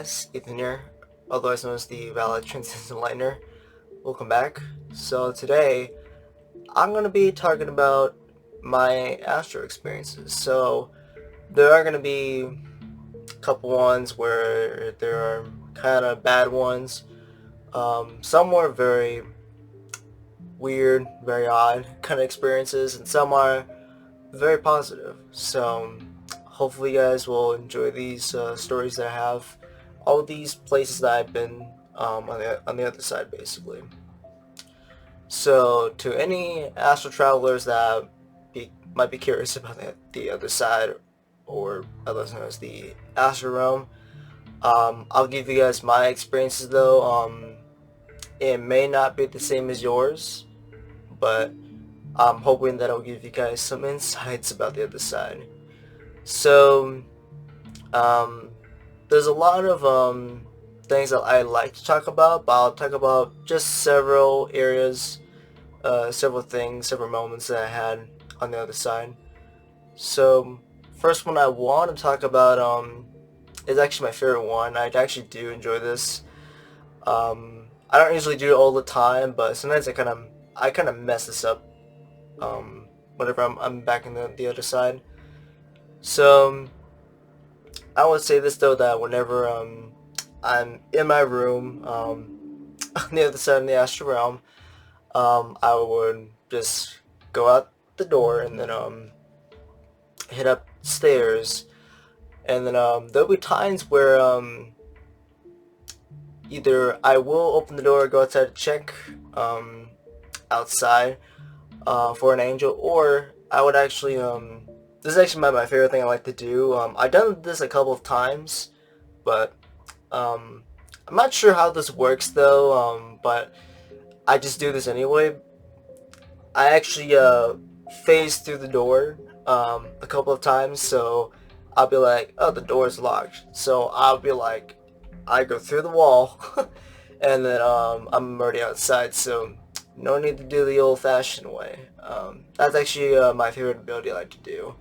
guys, Ethan here, otherwise known as the Valid Transcendent Lightner. Welcome back. So today, I'm going to be talking about my Astro experiences. So there are going to be a couple ones where there are kind of bad ones. Some were very weird, very odd kind of experiences, and some are very positive. So hopefully you guys will enjoy these stories that I have. All these places that I've been on the other side, basically. So to any astral travelers that might be curious about the other side, or otherwise known as the Astral Realm, I'll give you guys my experiences though. It may not be the same as yours, but I'm hoping that I'll give you guys some insights about the other side. So, um, there's a lot of things that I like to talk about, but I'll talk about just several areas, several things, several moments that I had on the other side. So, first one I want to talk about is actually my favorite one. I actually do enjoy this. I don't usually do it all the time, but sometimes I kind of mess this up whenever I'm back in the other side. So I would say this though, that whenever I'm in my room on the other side of the Astral Realm, I would just go out the door and then head upstairs, and then there'll be times where either I will open the door or go outside to check outside for an angel, or I would actually this is actually my favorite thing I like to do. I've done this a couple of times, but I'm not sure how this works though, but I just do this anyway. I actually phase through the door a couple of times, so I'll be like, oh, the door is locked. So I'll be like, I go through the wall, and then I'm already outside, so no need to do the old-fashioned way. That's actually my favorite ability I like to do.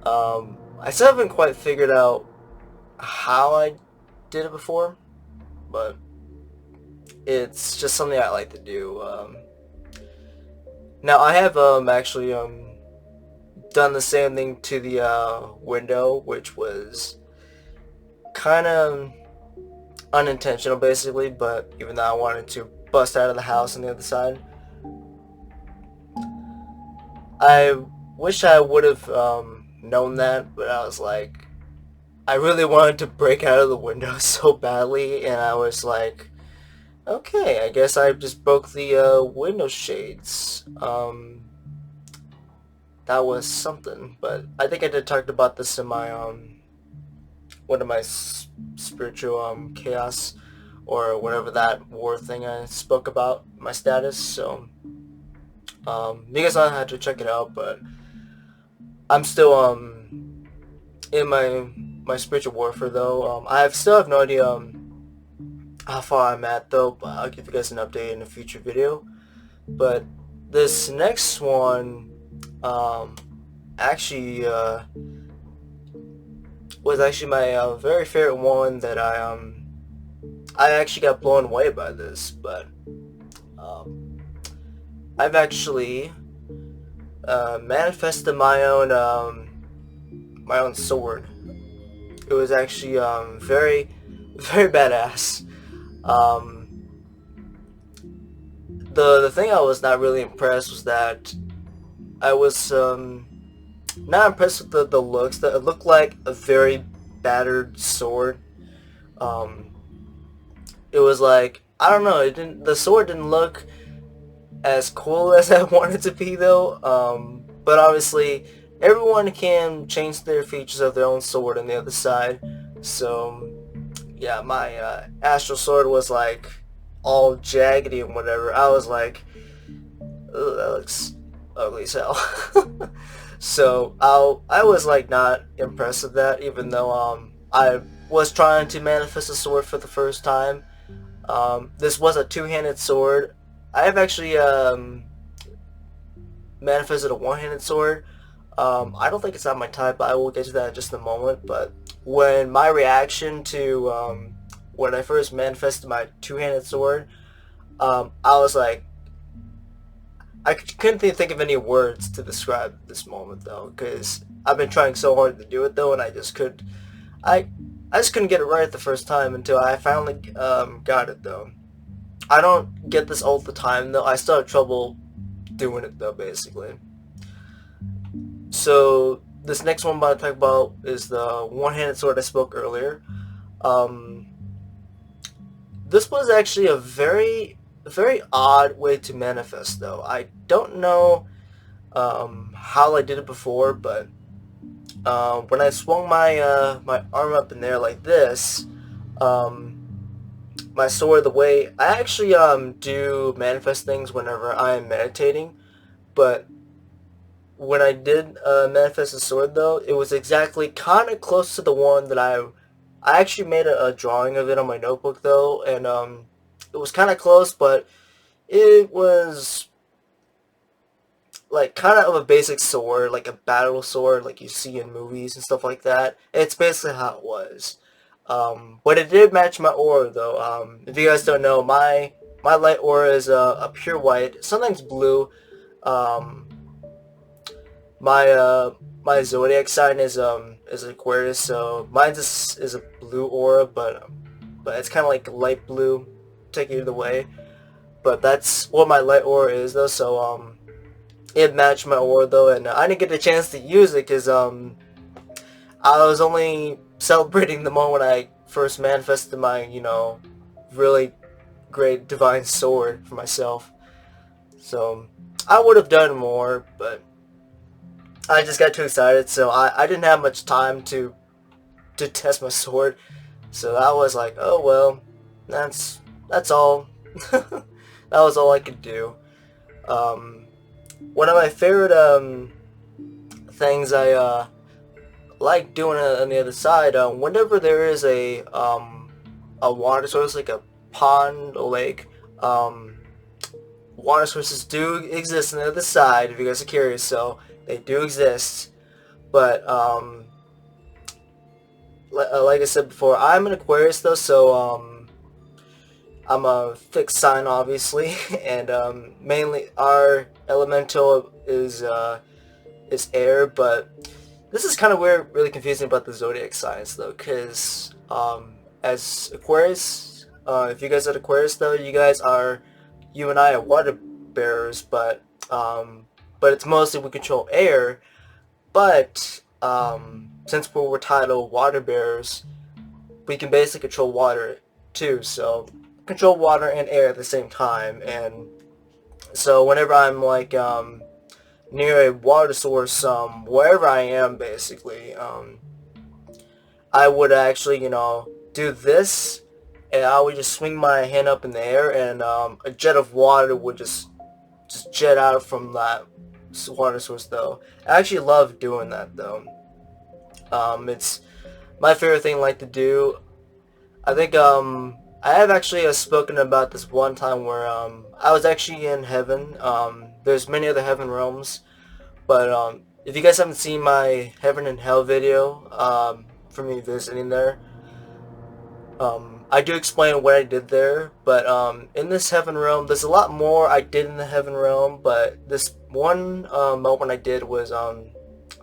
I still haven't quite figured out how I did it before, but it's just something I like to do. Now I have actually done the same thing to the window, which was kind of unintentional basically, but even though I wanted to bust out of the house on the other side, I wish I would have known that, but I was like, I really wanted to break out of the window so badly, and I was like, okay, I guess I just broke the window shades. That was something, but I think I did talk about this in my one of my spiritual chaos, or whatever that war thing I spoke about, my status. So you guys all had to check it out, but I'm still in my spiritual warfare though. I still have no idea how far I'm at though, but I'll give you guys an update in a future video. But this next one actually was actually my very favorite one that I actually got blown away by this, but I've actually manifested my own sword. It was actually very very badass. The thing I was not really impressed was that I was not impressed with the looks. That it looked like a very battered sword. It was like, I don't know. The sword didn't look as cool as I wanted it to be though. But obviously, everyone can change their features of their own sword on the other side. So yeah, my astral sword was like all jaggedy and whatever. I was like, ugh, that looks ugly as hell. So I was like not impressed with that, even though I was trying to manifest a sword for the first time. This was a two-handed sword. I have actually manifested a one-handed sword. I don't think it's not my type, but I will get to that in just a moment. But when my reaction to when I first manifested my two-handed sword, I was like, I couldn't think of any words to describe this moment though, because I've been trying so hard to do it though, and I I just couldn't get it right the first time until I finally got it though. I don't get this all the time though. I still have trouble doing it though, basically. So this next one I'm about to talk about is the one-handed sword I spoke earlier. Um, this was actually a very odd way to manifest though. I don't know how I did it before, but when I swung my arm up in there like this, um, my sword, the way I actually do manifest things whenever I am meditating, but when I did manifest the sword though, it was exactly kind of close to the one that I actually made a drawing of it on my notebook though, and it was kind of close, but it was like kind of a basic sword, like a battle sword, like you see in movies and stuff like that. It's basically how it was. But it did match my aura though. If you guys don't know, my light aura is a pure white, sometimes blue. Um, my zodiac sign is Aquarius, so mine is a blue aura, but it's kind of like light blue. Take it either way. But that's what my light aura is though. So it matched my aura though, and I didn't get the chance to use it because I was only celebrating the moment I first manifested my really great divine sword for myself. So I would have done more, but I just got too excited, so I didn't have much time to test my sword. So I was like, oh well, that's all. That was all I could do. One of my favorite things I like doing on the other side, whenever there is a water source, like a pond or lake, water sources do exist on the other side, if you guys are curious, so they do exist. But like I said before, I'm an Aquarius though, so I'm a fixed sign obviously, and mainly our elemental is air, but this is kind of weird, really confusing about the zodiac signs though, because as Aquarius, if you guys are Aquarius though, you and I are water bearers, but it's mostly we control air, but since we're titled water bearers, we can basically control water too, so control water and air at the same time. And so whenever I'm like near a water source, wherever I am basically, I would actually do this, and I would just swing my hand up in the air, and a jet of water would just jet out from that water source though. I actually love doing that though. It's my favorite thing I like to do. I think I have actually spoken about this one time where I was actually in heaven. There's many other heaven realms, but if you guys haven't seen my heaven and hell video for me visiting there, I do explain what I did there. But in this heaven realm, there's a lot more I did in the heaven realm. But this one moment I did was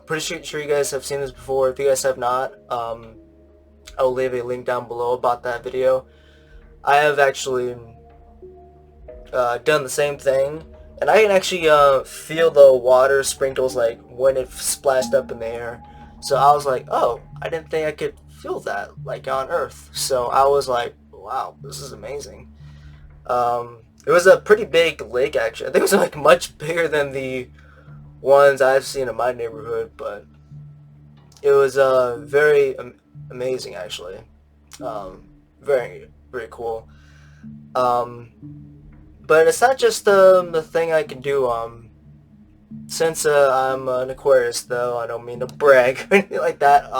pretty sure you guys have seen this before. If you guys have not, I'll leave a link down below about that video. I have actually done the same thing, and I can actually feel the water sprinkles like when it splashed up in the air. So I was like, oh, I didn't think I could feel that like on Earth. So I was like, wow, this is amazing. It was a pretty big lake actually. I think it was like much bigger than the ones I've seen in my neighborhood, but it was very amazing actually. Very cool. But it's not just the thing I can do. Since I'm an Aquarius, though, I don't mean to brag or anything like that.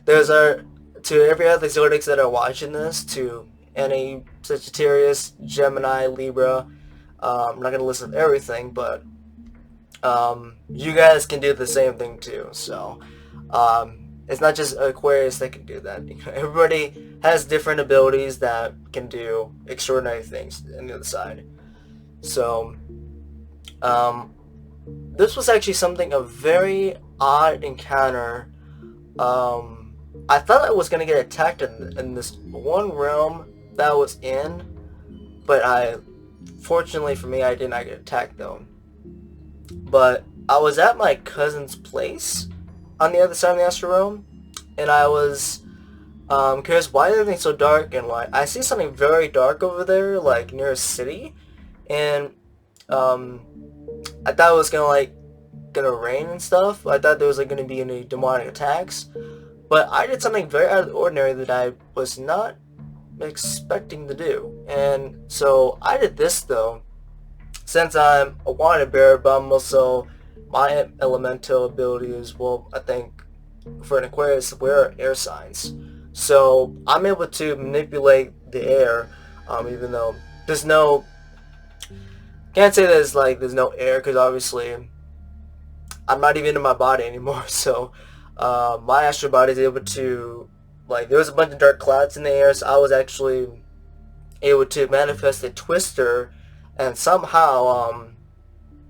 There's to every other zodiacs that are watching this, to any Sagittarius, Gemini, Libra. I'm not gonna list everything, but you guys can do the same thing too. So it's not just Aquarius that can do that. Everybody has different abilities that can do extraordinary things on the other side. So um, this was actually something, a very odd encounter. I thought I was gonna get attacked in this one realm that I was in, but fortunately for me, I did not get attacked though. But I was at my cousin's place on the other side of the Astral Realm, and I was curious why is everything so dark, and why I see something very dark over there, like near a city, and um, I thought it was gonna rain and stuff. I thought there was like gonna be any demonic attacks, but I did something very out of the ordinary that I was not expecting to do, and so I did this though. Since I'm a water bear, but I'm also, my elemental ability is, well, I think for an Aquarius, we're air signs. So I'm able to manipulate the air, even though there's no, can't say there's no air, because obviously I'm not even in my body anymore. So my astral body is able to, like, there was a bunch of dark clouds in the air, so I was actually able to manifest a twister, and somehow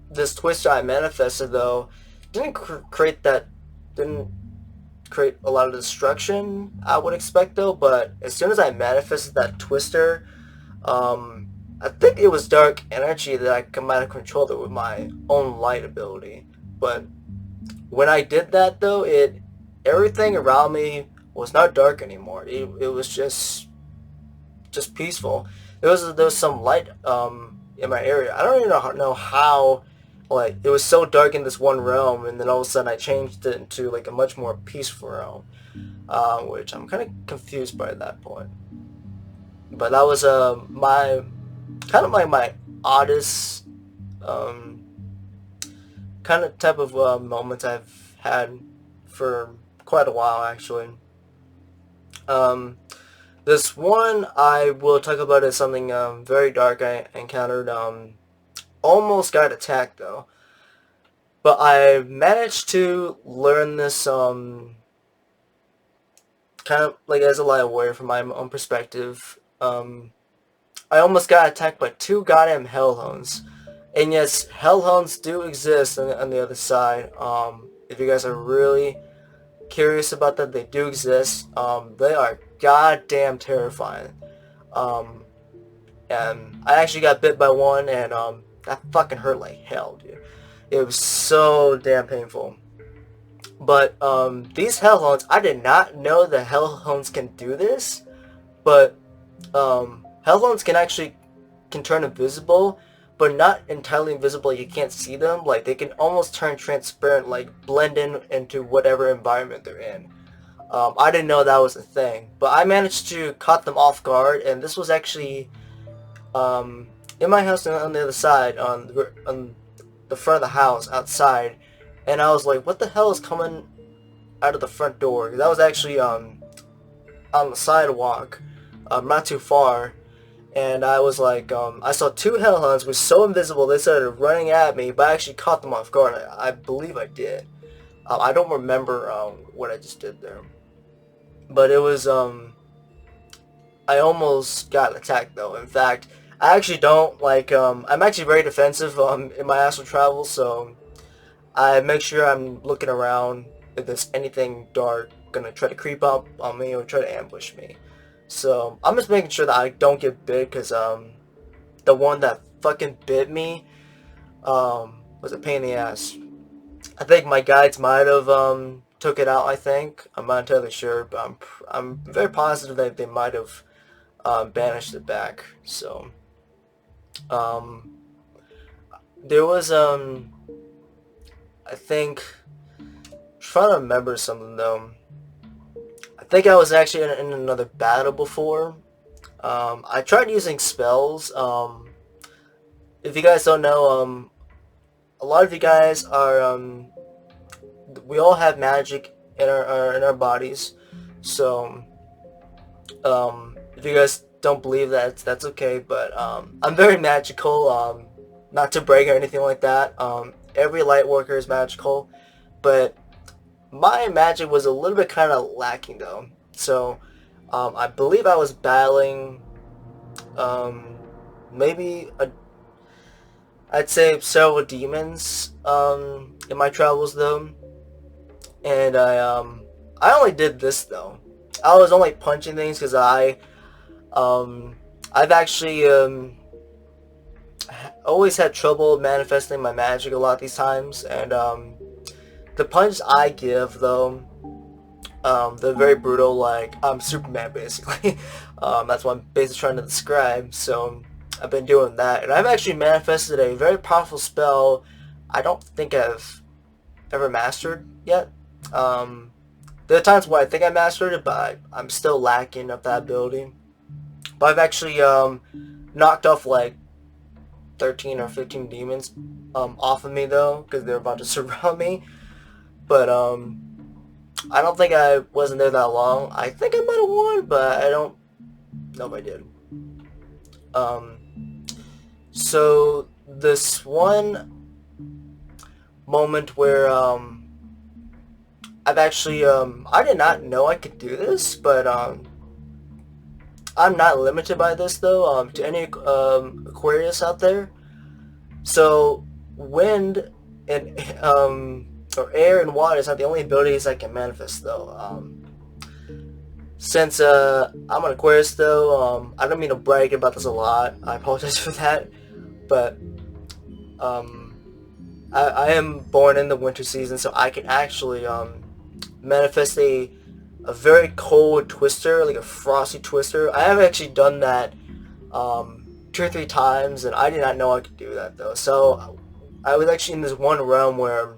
this twister I manifested though didn't didn't create a lot of destruction I would expect though. But as soon as I manifested that twister, I think it was dark energy that I might have controlled it with my own light ability. But when I did that though, everything around me was not dark anymore. It was just peaceful. There was some light in my area. I don't even know how, like, it was so dark in this one realm, and then all of a sudden I changed it into like a much more peaceful realm, which I'm kind of confused by at that point. But that was my kind of my oddest um, kind of type of moments I've had for quite a while actually. Um, This one I will talk about as something very dark I encountered. Almost got attacked though, but I managed to learn this kind of like as a light warrior from my own perspective. I almost got attacked by two goddamn hellhounds, and yes, hellhounds do exist on the other side. If you guys are really curious about that, they do exist. They are goddamn terrifying. Um, and I actually got bit by one, and that fucking hurt like hell, dude. It was so damn painful. But these hellhounds, I did not know the hellhounds can do this, but hellhounds can turn invisible, but not entirely invisible. You can't see them. Like, they can almost turn transparent, like blend in into whatever environment they're in. I didn't know that was a thing, but I managed to cut them off guard, and this was actually in my house on the other side, on the front of the house outside, and I was like, what the hell is coming out of the front door? That was actually on the sidewalk, not too far, and I was like, I saw two hellhounds were so invisible they started running at me, but I actually caught them off guard. I believe I did. I don't remember what I just did there, but it was I almost got attacked though. In fact, I actually don't like I'm actually very defensive in my astral travel, so I make sure I'm looking around if there's anything dark gonna try to creep up on me or try to ambush me. So I'm just making sure that I don't get bit, because the one that fucking bit me was a pain in the ass. I think my guides might have took it out. I think I'm not entirely sure, but I'm very positive that they might have banished it back. So um, there was I think, trying to remember something though. I think I was actually in another battle before. I tried using spells. If you guys don't know, a lot of you guys are we all have magic in our bodies. So if you guys don't believe that, that's okay. But I'm very magical. Not to brag or anything like that. every light worker is magical, but my magic was a little bit kind of lacking though. So I believe I was battling maybe I'd say several demons in my travels though, and I only did this though. I was only punching things because I've actually always had trouble manifesting my magic a lot these times, and the punches I give though, they're very brutal, like I'm Superman basically. That's what I'm basically trying to describe. So I've been doing that, and I've actually manifested a very powerful spell I don't think I've ever mastered yet. There are times where I think I mastered it, but I'm still lacking of that ability. But I've actually knocked off like 13 or 15 demons off of me though, because they're about to surround me. But I don't think I wasn't there that long. I think I might have won, but I don't know if I did. So this one moment where I've actually I did not know I could do this, but I'm not limited by this though, to any Aquarius out there. So wind and or air and water is not the only abilities I can manifest though. Since I'm an Aquarius though, I don't mean to brag about this a lot. I apologize for that, but I am born in the winter season, so I can actually manifest a very cold twister, like a frosty twister. I have actually done that 2 or 3 times, and I did not know I could do that though. So I was actually in this one realm where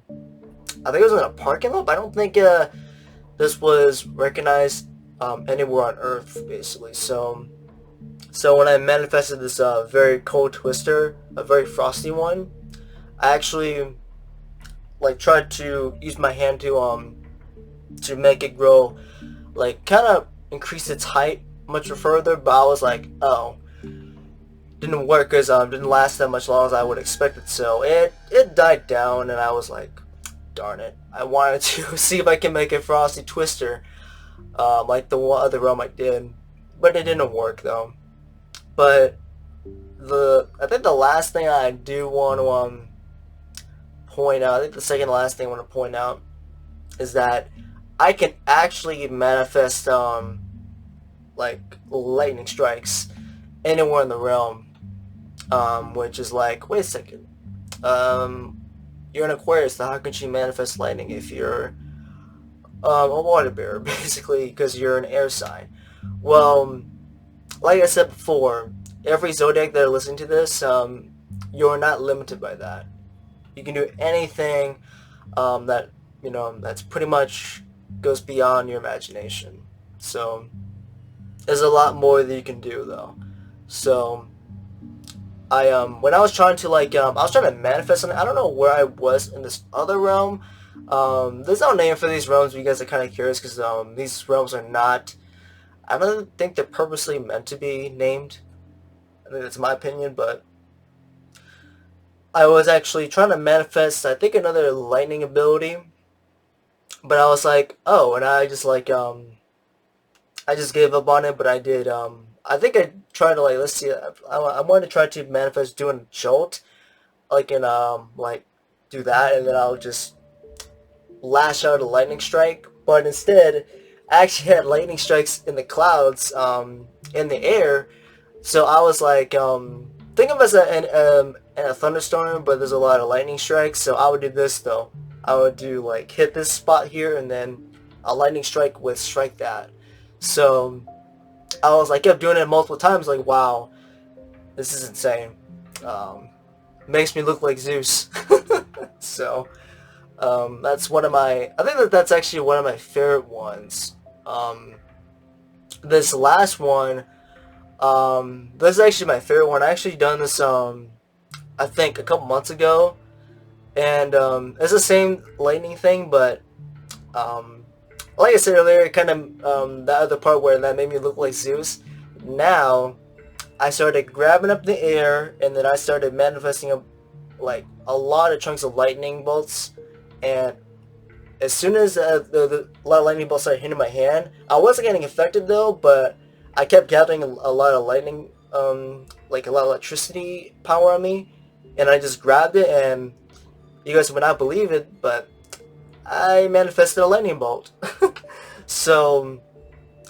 I think it was in a parking lot, but I don't think this was recognized anywhere on Earth, basically. So when I manifested this very cold twister, a very frosty one, I actually like tried to use my hand to make it grow, like kind of increase its height much further. But I was like, oh, didn't work because didn't last that much long as I would expect it. So it died down, and I was like, darn it, I wanted to see if I can make a frosty twister like the one other realm I did, but it didn't work though. But I think the last thing I do want to point out, I think the second last thing I want to point out is that I can actually manifest like lightning strikes anywhere in the realm, which is like, wait a second, you're an Aquarius, so how can you manifest lightning if you're a water bearer, basically, because you're an air sign? Well, like I said before, every zodiac that are listening to this, you're not limited by that. You can do anything that, you know, that's pretty much goes beyond your imagination. So there's a lot more that you can do though. So I when I was trying to like I was trying to manifest something. I don't know where I was in this other realm. There's no name for these realms, but you guys are kind of curious because these realms are not, I don't think they're purposely meant to be named. I think that's my opinion, but I was actually trying to manifest, I think, another lightning ability, but I was like, oh, and I just like I just gave up on it. But I did I think I tried to, like, let's see, I wanted to try to manifest doing a jolt, like, and like do that, and then I'll just lash out a lightning strike. But instead, I actually had lightning strikes in the clouds, in the air. So I was like, think of it as a thunderstorm, but there's a lot of lightning strikes. So I would do this though. I would do like hit this spot here, and then a lightning strike would strike that. So I was like, kept doing it multiple times. Like, wow, this is insane. Makes me look like Zeus. So that's one of my, I think that's actually one of my favorite ones. This last one, this is actually my favorite one. I actually done this I think a couple months ago, and it's the same lightning thing, but like I said earlier, it kind of the other part where that made me look like Zeus. Now I started grabbing up the air, and then I started manifesting like a lot of chunks of lightning bolts, and as soon as the lightning bolts started hitting my hand, I wasn't getting affected though, but I kept gathering a lot of lightning, like a lot of electricity power on me, and I just grabbed it, and you guys would not believe it, but I manifested a lightning bolt. So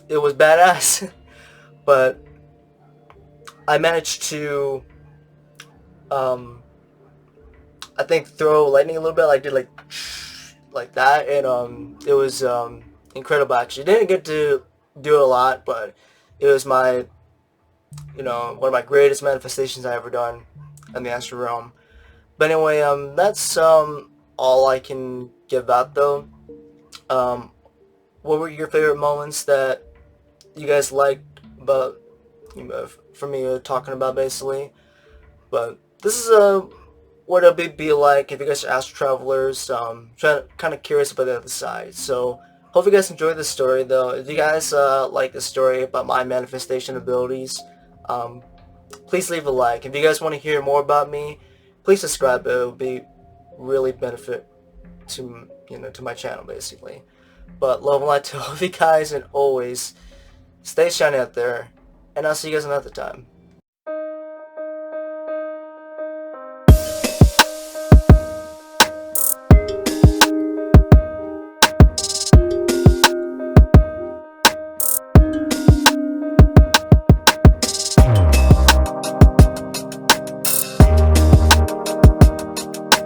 it was badass. But I managed to, I think, throw lightning a little bit. I did like that, and it was incredible. Actually, didn't get to do it a lot, but it was my, one of my greatest manifestations I ever done in the Astral Realm. But anyway, that's all I can give out though. Um, what were your favorite moments that you guys liked about, for me talking about basically? But this is what it'll be like if you guys are astral travelers, kind of curious about the other side. So hope you guys enjoyed the story though. If you guys like the story about my manifestation abilities, please leave a like. If you guys want to hear more about me, please subscribe. It will be really benefit to to my channel basically. But love and light to all of you guys, and always stay shiny out there, and I'll see you guys another time.